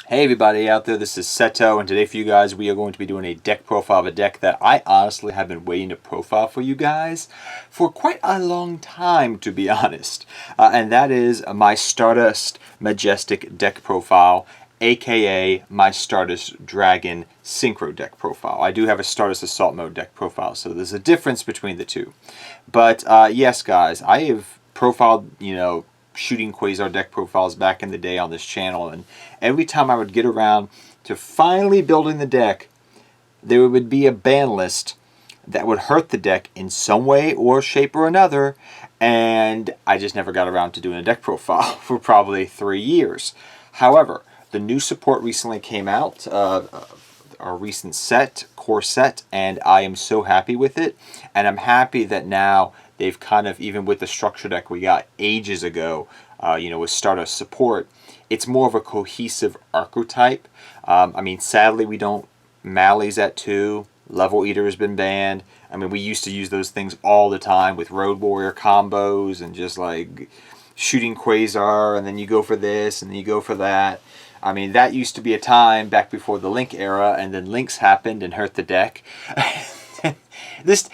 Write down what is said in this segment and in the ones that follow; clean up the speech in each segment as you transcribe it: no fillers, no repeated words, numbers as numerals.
Hey everybody out there, this is Seto, and today for you guys we are going to be doing a deck profile of a deck that I honestly have been waiting to profile for you guys for quite a long time, to be honest. And that is my Stardust Majestic deck profile, aka my Stardust Dragon Synchro deck profile. I do have a Stardust Assault Mode deck profile, so there's a difference between the two. But yes guys, I have profiled, shooting Quasar deck profiles back in the day on this channel, and every time I would get around to finally building the deck, there would be a ban list that would hurt the deck in some way or shape or another, and I just never got around to doing a deck profile for probably 3 years. However, the new support recently came out, our recent core set, and I am so happy with it, and I'm happy that now they've kind of, even with the structure deck we got ages ago, with Stardust support, it's more of a cohesive archetype. I mean, sadly, we don't. Mally's at 2. Level Eater has been banned. I mean, we used to use those things all the time with Road Warrior combos and just like shooting Quasar, and then you go for this and then you go for that. I mean, that used to be a time back before the Link era, and then Links happened and hurt the deck. This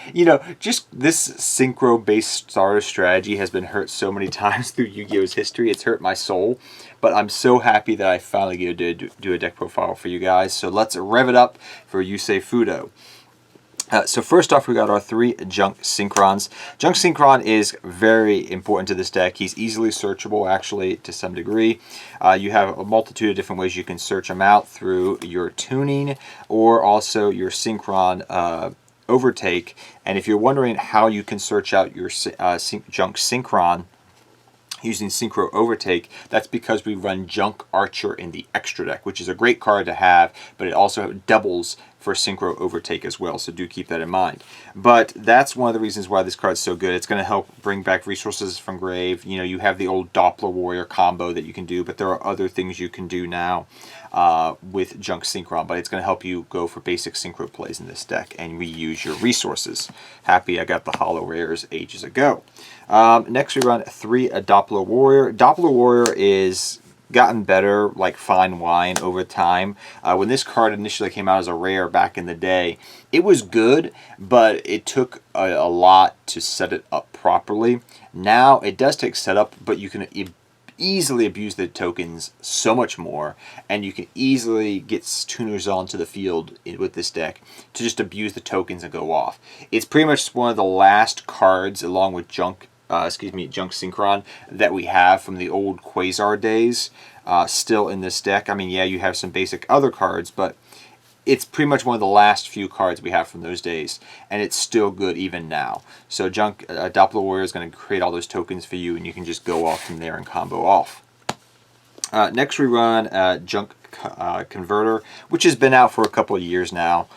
synchro-based Stardust strategy has been hurt so many times through Yu-Gi-Oh's history. It's hurt my soul, but I'm so happy that I finally get to do a deck profile for you guys. So let's rev it up for Yusei Fudo. So first off, we got our 3 Junk Synchrons. Junk Synchron is very important to this deck. He's easily searchable, actually, to some degree. You have a multitude of different ways you can search him out through your tuning or also your Synchron overtake. And if you're wondering how you can search out your Junk Synchron using Synchro Overtake, that's because we run Junk Archer in the extra deck, which is a great card to have, but it also doubles for Synchro Overtake as well, so do keep that in mind. But that's one of the reasons why this card's so good. It's going to help bring back resources from grave. You have the old Doppler Warrior combo that you can do, but there are other things you can do now with Junk Synchron, but it's going to help you go for basic Synchro plays in this deck and reuse your resources. Happy I got the Holo Rares ages ago. Next we run 3 Doppler Warrior. Doppler Warrior is gotten better, like fine wine, over time. When this card initially came out as a rare back in the day, it was good, but it took a lot to set it up properly. Now it does take setup, but you can easily abuse the tokens so much more, and you can easily get tuners onto the field with this deck to just abuse the tokens and go off. It's pretty much one of the last cards, along with Junk Synchron, that we have from the old Quasar days still in this deck. I mean, yeah, you have some basic other cards, but it's pretty much one of the last few cards we have from those days, and it's still good even now. So Doppler Warrior is going to create all those tokens for you, and you can just go off from there and combo off. Next we run Junk Converter, which has been out for a couple of years now.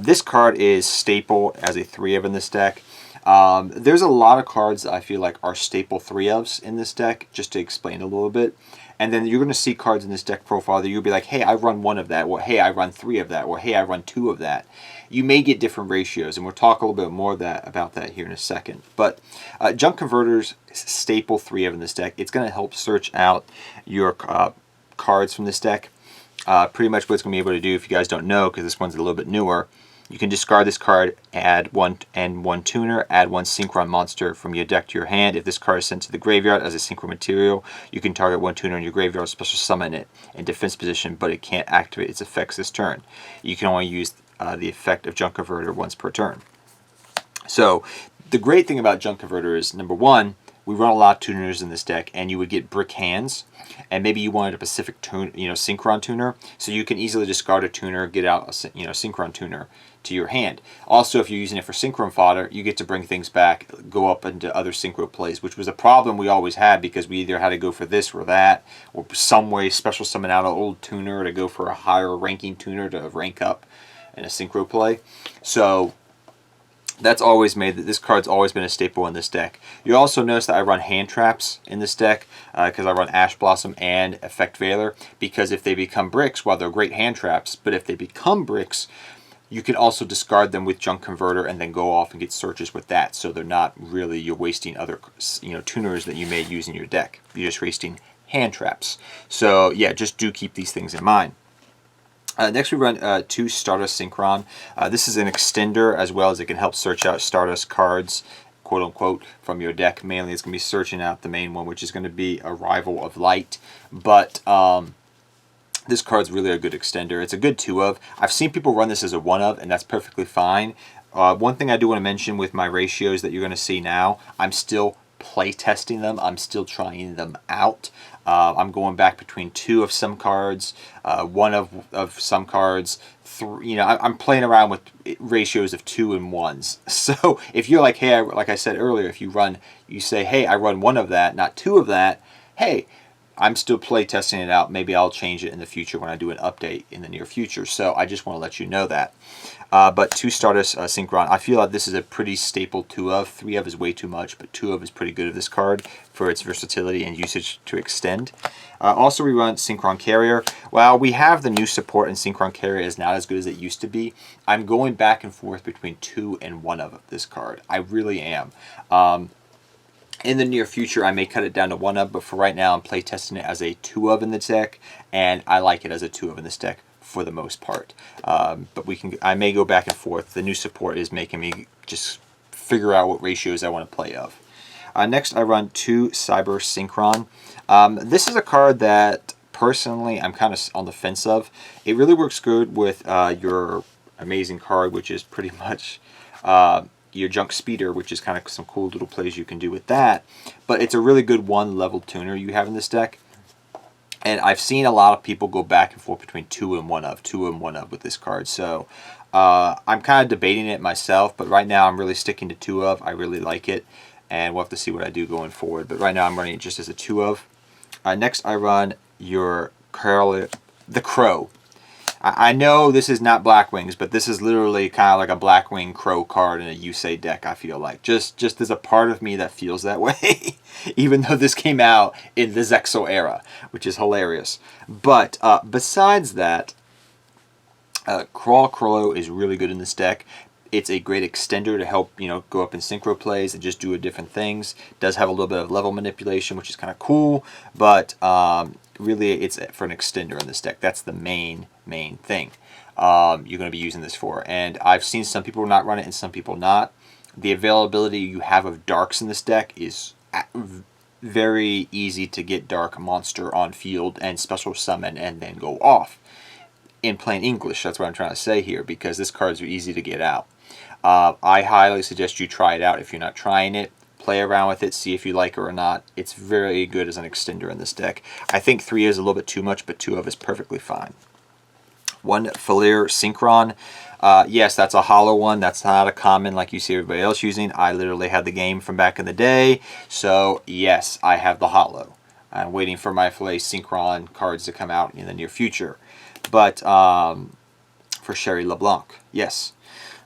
This card is staple as a 3-of in this deck. There's a lot of cards that I feel like are staple 3-ofs in this deck, just to explain a little bit. And then you're going to see cards in this deck profile that you'll be like, hey, I run 1 of that, or hey, I run 3 of that, or hey, I run 2 of that. You may get different ratios, and we'll talk a little bit more about that here in a second. But Junk Converter's staple 3-of in this deck. It's going to help search out your cards from this deck. Pretty much what it's going to be able to do, if you guys don't know, because this one's a little bit newer, you can discard this card, add 1 tuner, add 1 Synchron monster from your deck to your hand. If this card is sent to the graveyard as a Synchron material, you can target 1 tuner in your graveyard, special summon it in defense position, but it can't activate its effects this turn. You can only use the effect of Junk Converter once per turn. So the great thing about Junk Converter is, number 1, we run a lot of tuners in this deck, and you would get brick hands, and maybe you wanted a specific Synchron tuner, so you can easily discard a tuner, get out a Synchron tuner to your hand. Also, if you're using it for Synchron fodder, you get to bring things back, go up into other Synchro plays, which was a problem we always had, because we either had to go for this or that, or some way special summon out an old tuner to go for a higher ranking tuner to rank up in a Synchro play. So that's always made that this card's always been a staple in this deck. You also notice that I run hand traps in this deck because I run Ash Blossom and Effect Veiler, because if they become bricks, well, they're great hand traps, but if they become bricks, you can also discard them with Junk Converter and then go off and get searches with that, so they're not really, you're wasting other tuners that you may use in your deck. You're just wasting hand traps. So yeah, just do keep these things in mind. Next we run 2 Stardust Synchron. This is an extender, as well as it can help search out Stardust cards, quote unquote, from your deck. Mainly it's going to be searching out the main one, which is going to be Arrival of Light. But this card's really a good extender. It's a good 2 of. I've seen people run this as a 1 of, and that's perfectly fine. One thing I do want to mention with my ratios that you're going to see now, I'm still play testing them. I'm still trying them out. I'm going back between 2 of some cards, 1 of some cards. 3, you know, I'm playing around with ratios of 2 and 1s. So if you're like, hey, like I said earlier, if you say, hey, I run 1 of that, not 2 of that. Hey, I'm still play testing it out. Maybe I'll change it in the future when I do an update in the near future. So I just want to let you know that. But 2 Stardust Synchron, I feel like this is a pretty staple 2 of. 3 of is way too much, but 2 of is pretty good of this card for its versatility and usage to extend. Also, we run Synchron Carrier. While we have the new support and Synchron Carrier is not as good as it used to be, I'm going back and forth between 2 and 1 of this card. I really am. In the near future, I may cut it down to 1 of, but for right now, I'm play testing it as a 2 of in the deck, and I like it as a 2 of in this deck for the most part. But I may go back and forth. The new support is making me just figure out what ratios I want to play of. Next, I run 2 Cyber Synchron. This is a card that personally I'm kind of on the fence of. It really works good with your amazing card, which is pretty much your Junk Speeder, which is kind of some cool little plays you can do with that. But it's a really good 1 level tuner you have in this deck. And I've seen a lot of people go back and forth between 2 and 1 of, 2 and 1 of with this card. So I'm kind of debating it myself, but right now I'm really sticking to 2 of. I really like it, and we'll have to see what I do going forward. But right now I'm running it just as a 2 of. Next I run your the Crow. I know this is not Black Wings, but this is literally kind of like a Blackwing Crow card in a Yusei deck, I feel like. Just there's a part of me that feels that way, even though this came out in the Zexal era, which is hilarious. But besides that, Crawl Crow is really good in this deck. It's a great extender to help, you know, go up in synchro plays and just do different things. It does have a little bit of level manipulation, which is kind of cool, but really it's for an extender in this deck. That's the main thing you're going to be using this for. And I've seen some people not run it and some people not. The availability you have of darks in this deck is very easy to get dark monster on field and special summon and then go off. In plain English, that's what I'm trying to say here, because this card is easy to get out. I highly suggest you try it out if you're not trying it. Play around with it, see if you like it or not. It's very good as an extender in this deck. I think 3 is a little bit too much, but 2 of is perfectly fine. 1 Falair Synchron. Yes, that's a hollow one. That's not a common like you see everybody else using. I literally had the game from back in the day. So, yes, I have the hollow. I'm waiting for my Falair Synchron cards to come out in the near future. But for Sherry LeBlanc, yes.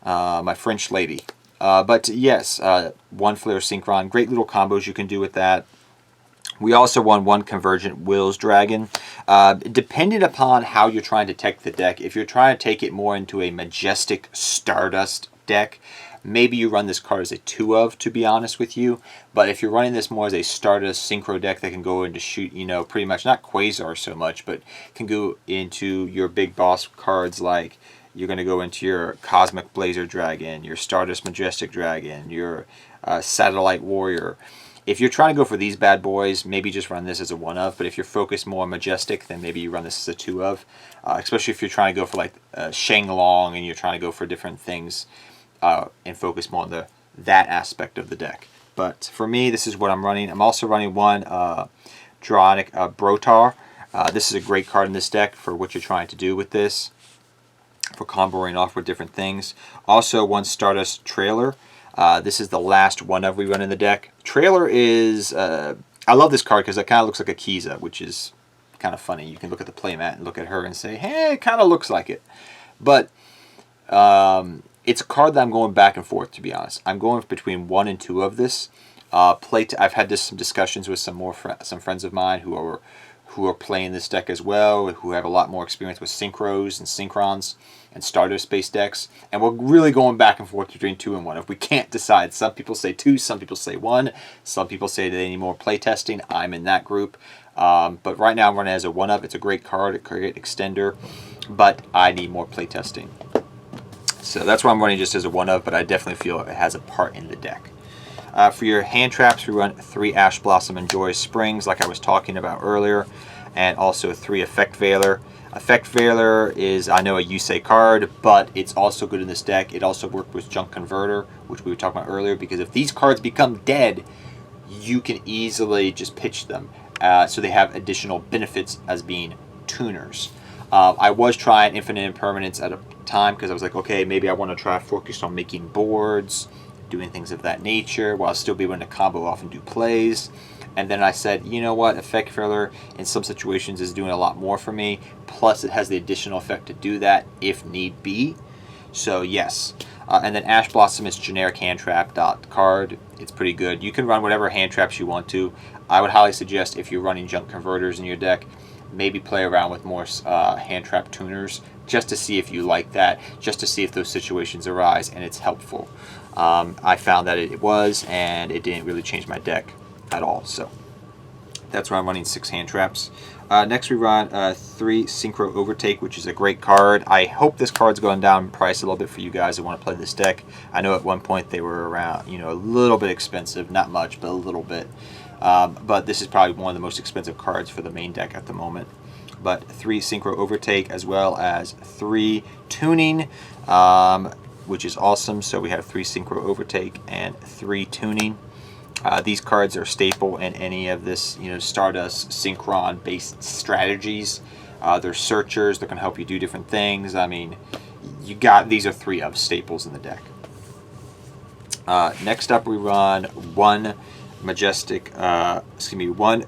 My French lady. But yes, 1 Flair Synchron. Great little combos you can do with that. We also won 1 Convergent Wills Dragon. Depending upon how you're trying to take the deck, if you're trying to take it more into a Majestic Stardust deck, maybe you run this card as a 2 of, to be honest with you. But if you're running this more as a Stardust Synchro deck that can go into shoot, you know, pretty much, not Quasar so much, but can go into your big boss cards like you're going to go into your Cosmic Blazer Dragon, your Stardust Majestic Dragon, your Satellite Warrior. If you're trying to go for these bad boys, maybe just run this as a 1 of. But if you're focused more on Majestic, then maybe you run this as a 2 of. Especially if you're trying to go for like Shenlong and you're trying to go for different things and focus more on that aspect of the deck. But for me, this is what I'm running. I'm also running 1 Dronic Brotar. This is a great card in this deck for what you're trying to do with this, for comboing off with different things. Also 1 Stardust Trailer. This is the last 1 of we run in the deck. Trailer is, I love this card because it kind of looks like a Kiza, which is kind of funny. You can look at the playmat and look at her and say, hey, it kind of looks like it. But it's a card that I'm going back and forth, to be honest. I'm going between 1 and 2 of this. I've had some discussions with some friends of mine who are playing this deck as well, who have a lot more experience with Synchros and Synchrons and Stardust-based decks, and we're really going back and forth between 2 and 1. If we can't decide, some people say 2, some people say 1, some people say they need more playtesting. I'm in that group, but right now I'm running as a 1 of. It's a great card, a great extender. but I need more playtesting. So that's why I'm running just as a one of, but I definitely feel it has a part in the deck. For your hand traps, we run 3 Ash Blossom and Joyous Springs, like I was talking about earlier, and also 3 Effect Veiler. Effect Veiler is, I know, a Yusei card, but it's also good in this deck. It also worked with Junk Converter, which we were talking about earlier, because if these cards become dead, you can easily just pitch them. So they have additional benefits as being tuners. I was trying Infinite Impermanence at a time because I was like, okay, maybe I want to try focus on making boards, doing things of that nature, while still be able to combo off and do plays. And then I said, you know what, Effect Filler in some situations is doing a lot more for me. Plus, it has the additional effect to do that if need be. So yes. And then Ash Blossom is generic hand trap card. It's pretty good. You can run whatever hand traps you want to. I would highly suggest if you're running Junk Converters in your deck, maybe play around with more hand trap tuners just to see if you like that, just to see if those situations arise and it's helpful. I found that it was, and it didn't really change my deck at all. So that's why I'm running 6 hand traps. Next we run 3 Synchro Overtake, which is a great card. I hope this card's going down in price a little bit for you guys that want to play this deck. I know at one point they were around, a little bit expensive, not much, but a little bit. But this is probably one of the most expensive cards for the main deck at the moment. But 3 Synchro Overtake as well as 3 Tuning, which is awesome. So we have 3 Synchro Overtake and 3 Tuning. These cards are staple in any of this, Stardust Synchron based strategies. They're searchers. They're going to help you do different things. I mean, these are 3 of staples in the deck. Next up, we run 1 Majestic, one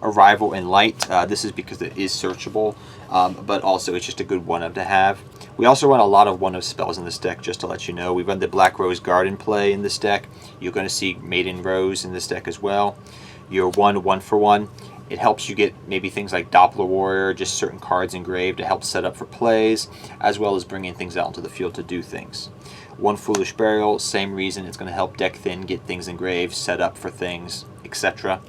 Arrival in Light. This is because it is searchable, but also it's just a good one of to have. We also run a lot of one of spells in this deck, just to let you know. We run the Black Rose Garden play in this deck. You're going to see Maiden Rose in this deck as well. Your 1/1-for-1. It helps you get maybe things like Doppler Warrior, just certain cards engraved to help set up for plays, as well as bringing things out into the field to do things. 1 Foolish Burial, same reason. It's going to help deck thin, get things engraved, set up for things, etc.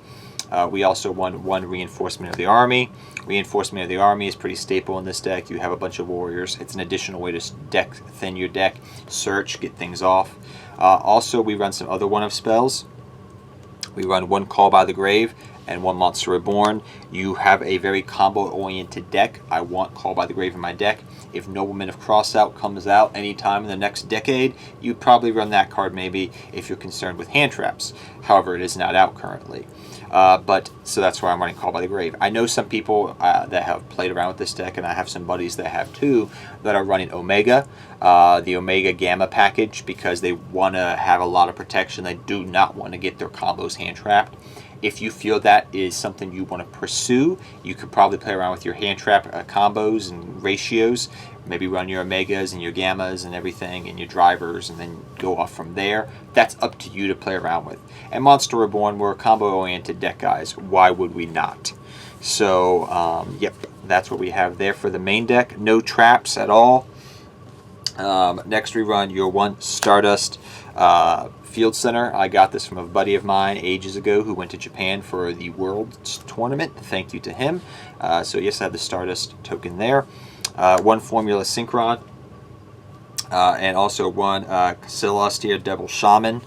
We also run 1 Reinforcement of the Army. Reinforcement of the Army is pretty staple in this deck. You have a bunch of warriors. It's an additional way to deck thin your deck, search, get things off. Also, we run some other one of spells. We run 1 Call by the Grave and 1 Monster Reborn. You have a very combo-oriented deck. I want Call by the Grave in my deck. If Nobleman of Crossout comes out anytime in the next decade, you'd probably run that card maybe if you're concerned with hand traps. However, it is not out currently. So that's why I'm running Call by the Grave. I know some people that have played around with this deck, and I have some buddies that have too, that are running Omega, the Omega Gamma package, because they want to have a lot of protection. They do not want to get their combos hand trapped. If you feel that is something you want to pursue, you could probably play around with your hand trap combos and ratios. Maybe run your Omegas and your Gammas and everything and your drivers, and then go off from there. That's up to you to play around with. And Monster Reborn, we're a combo-oriented deck, guys. Why would we not? So, yep, that's what we have there for the main deck. No traps at all. Next, we run your 1 Stardust Field Center. I got this from a buddy of mine ages ago who went to Japan for the World Tournament. Thank you to him. So yes, I have the Stardust token there. 1 Formula Synchron. And also 1 Celestia Devil Shaman.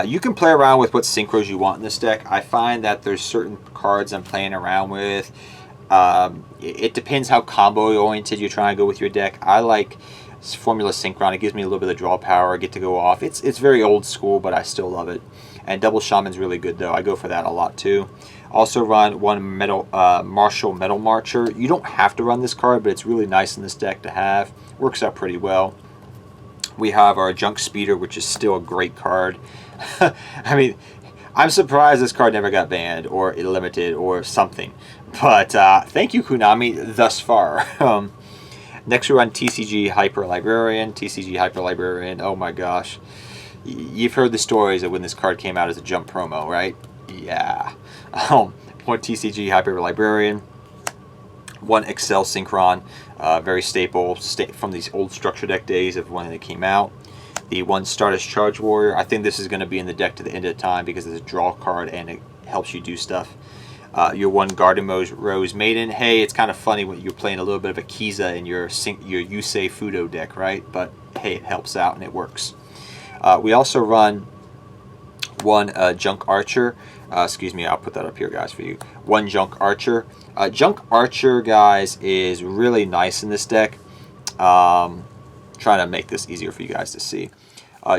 You can play around with what synchros you want in this deck. I find that there's certain cards I'm playing around with. It depends how combo-oriented you're trying to go with your deck. I like Formula Synchron. It gives me a little bit of draw power. I get to go off. It's very old school, but I still love it. And Double Shaman's really good, though. I go for that a lot, too. Also run 1 Martial Metal Marcher. You don't have to run this card, but it's really nice in this deck to have. Works out pretty well. We have our Junk Speeder, which is still a great card. I mean, I'm surprised this card never got banned or limited or something. But thank you, Konami, thus far. Next we run TCG Hyper Librarian. TCG Hyper Librarian, oh my gosh. You've heard the stories of when this card came out as a Jump promo, right? Yeah. 1 TCG Hyper Librarian. 1 Excel Synchron. Very staple from these old structure deck days of when they came out. The 1 Stardust Charge Warrior. I think this is going to be in the deck to the end of the time because it's a draw card and it helps you do stuff. Your one Garden Rose Maiden. Hey, it's kind of funny when you're playing a little bit of a Kiza in your Yusei Fudo deck, right? But hey, it helps out and it works. We also run one Junk Archer. Excuse me, I'll put that up here, guys, for you. One Junk Archer. Junk Archer, guys, is really nice in this deck. Trying to make this easier for you guys to see.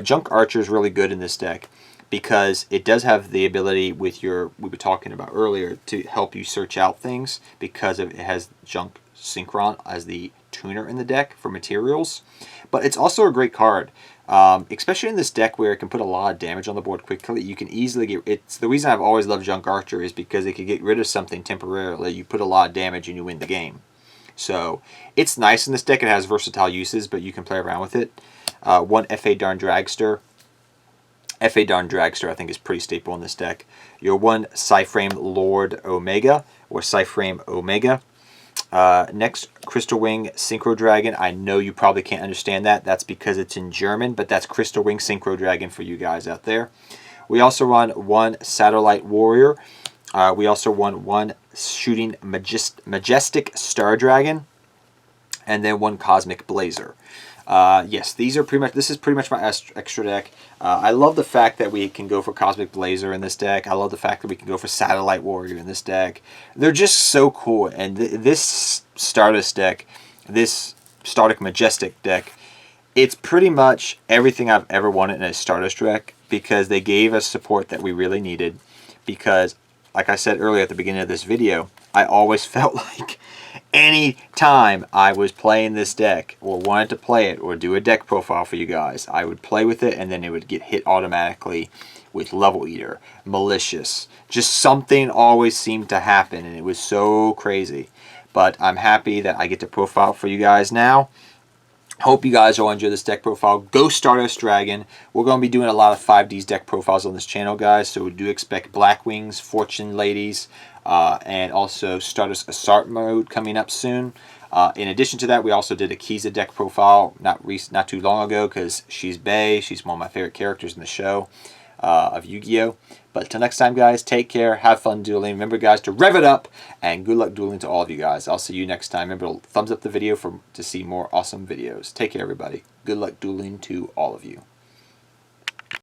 Junk Archer is really good in this deck because it does have the ability with we were talking about earlier, to help you search out things because it has Junk Synchron as the tuner in the deck for materials. But it's also a great card. Especially in this deck where it can put a lot of damage on the board quickly. You can easily get... It's the reason I've always loved Junk Archer is because it can get rid of something temporarily. You put a lot of damage and you win the game. So it's nice in this deck. It has versatile uses, but you can play around with it. One F.A. Darn Dragster. F.A. Darn Dragster, I think, is pretty staple in this deck. Your one Psyframe Lord Omega, or Psyframe Omega. Next, Crystal Wing Synchro Dragon. I know you probably can't understand that. That's because it's in German, but that's Crystal Wing Synchro Dragon for you guys out there. We also run one Satellite Warrior. We also run one Shooting Majestic Star Dragon. And then one Cosmic Blazer. Yes, these are pretty much. This is pretty much my extra deck. I love the fact that we can go for Cosmic Blazer in this deck. I love the fact that we can go for Satellite Warrior in this deck. They're just so cool. And this Stardust deck, this Stardic Majestic deck, it's pretty much everything I've ever wanted in a Stardust deck because they gave us support that we really needed. Because, like I said earlier at the beginning of this video, I always felt like any time I was playing this deck or wanted to play it or do a deck profile for you guys, I would play with it and then it would get hit automatically with Level Eater, Malicious. Just something always seemed to happen and it was so crazy. But I'm happy that I get to profile for you guys now. Hope you guys all enjoy this deck profile. Go Stardust Dragon. We're going to be doing a lot of 5Ds deck profiles on this channel, guys. So we do expect Black Wings, Fortune Ladies, and also Stardust Assault mode coming up soon. In addition to that, we also did a Kiza deck profile not too long ago because she's bae. She's one of my favorite characters in the show of Yu-Gi-Oh! But until next time, guys, take care. Have fun dueling. Remember, guys, to rev it up. And good luck dueling to all of you guys. I'll see you next time. Remember to thumbs up the video to see more awesome videos. Take care, everybody. Good luck dueling to all of you.